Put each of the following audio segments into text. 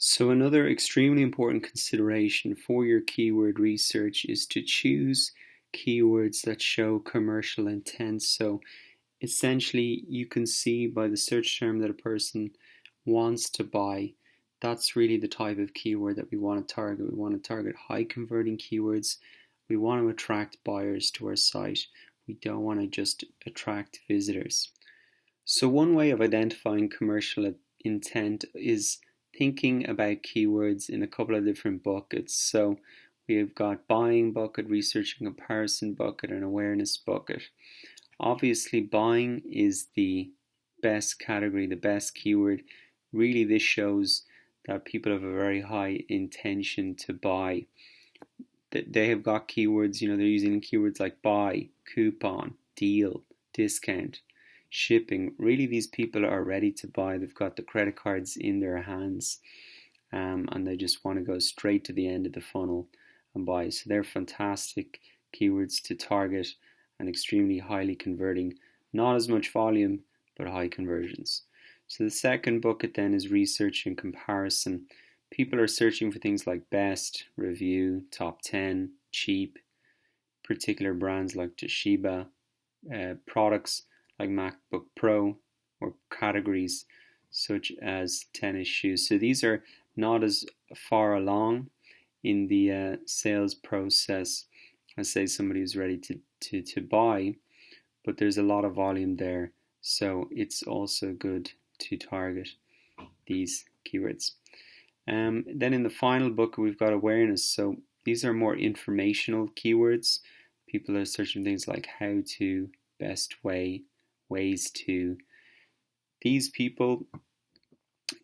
So another extremely important consideration for your keyword research is to choose keywords that show commercial intent. So essentially, you can see by the search term that a person wants to buy. That's really the type of keyword that we want to target. We want to target high converting keywords. We want to attract buyers to our site. We don't want to just attract visitors. So one way of identifying commercial intent is thinking about keywords in a couple of different buckets. So we've got buying bucket, research and comparison bucket, and awareness bucket. Obviously, buying is the best category, the best keyword. Really, this shows that people have a very high intention to buy. They have got keywords, they're using keywords like buy, coupon, deal, discount, shipping. Really, these people are ready to buy. They've got the credit cards in their hands, and they just want to go straight to the end of the funnel and buy. So they're fantastic keywords to target and extremely highly converting. Not as much volume, but high conversions. So the second bucket then is research and comparison. People are searching for things like best, review, top 10, cheap, particular brands like Toshiba, products like MacBook Pro, or categories such as tennis shoes. So these are not as far along in the sales process as, say, somebody who's ready to buy, but there's a lot of volume there. So it's also good to target these keywords. Then in the final book, we've got awareness. So these are more informational keywords. People are searching things like how to, best way, ways to. These people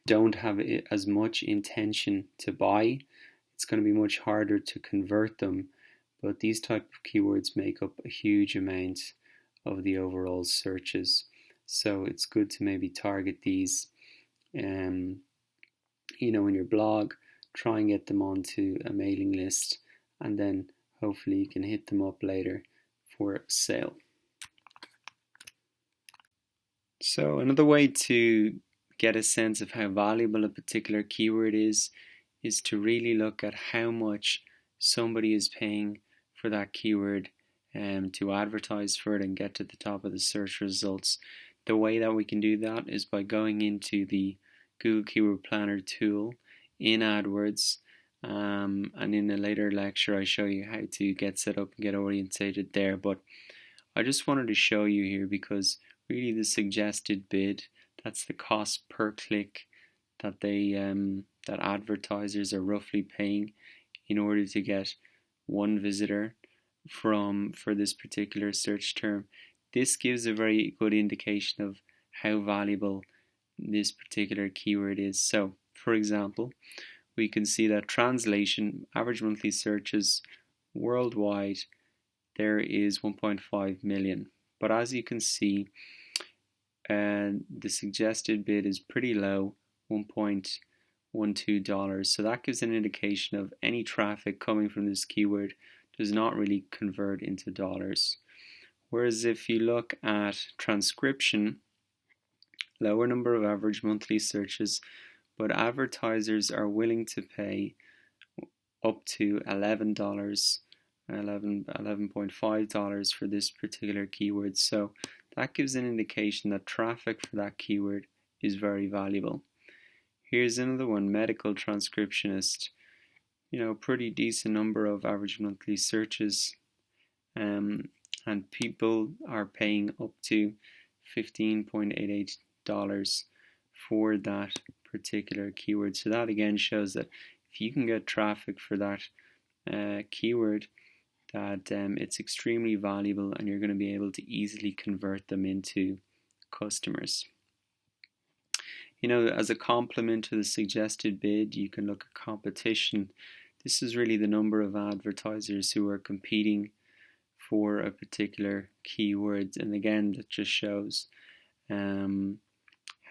don't have as much intention to buy. It's going to be much harder to convert them, but these type of keywords make up a huge amount of the overall searches. So it's good to maybe target these in your blog, try and get them onto a mailing list, and then hopefully you can hit them up later for a sale. So another way to get a sense of how valuable a particular keyword is to really look at how much somebody is paying for that keyword to advertise for it and get to the top of the search results. The way that we can do that is by going into the Google Keyword Planner tool in AdWords, and in a later lecture I show you how to get set up and get orientated there, but I just wanted to show you here because really the suggested bid, that's the cost per click that that advertisers are roughly paying in order to get one visitor for this particular search term. This gives a very good indication of how valuable this particular keyword is. So, for example, we can see that translation, average monthly searches worldwide, there is 1.5 million. But as you can see, the suggested bid is pretty low, $1.12. So that gives an indication of any traffic coming from this keyword does not really convert into dollars. Whereas if you look at transcription, lower number of average monthly searches, but advertisers are willing to pay up to $11.5 for this particular keyword. So that gives an indication that traffic for that keyword is very valuable. Here's another one, medical transcriptionist. Pretty decent number of average monthly searches, and people are paying up to $15.88 for that particular keyword. So that again shows that if you can get traffic for that keyword, that it's extremely valuable and you're going to be able to easily convert them into customers. As a complement to the suggested bid, you can look at competition. This is really the number of advertisers who are competing for a particular keyword, and again that just shows how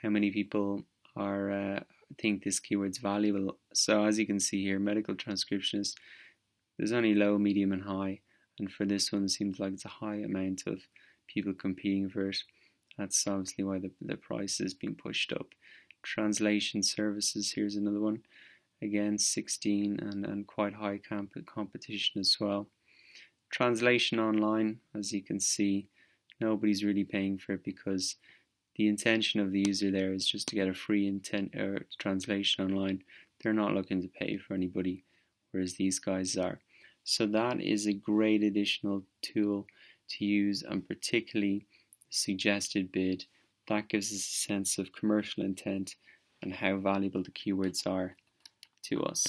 many people are think this keyword's valuable. So as you can see here, medical transcriptionist, there's only low, medium and high, and for this one it seems like it's a high amount of people competing for it. That's obviously why the price is being pushed up. Translation services, here's another one. again 16 and quite high competition as well. Translation online, as you can see, nobody's really paying for it because the intention of the user there is just to get a free translation online. They're not looking to pay for anybody, whereas these guys are. So that is a great additional tool to use, and particularly the suggested bid. That gives us a sense of commercial intent and how valuable the keywords are to us.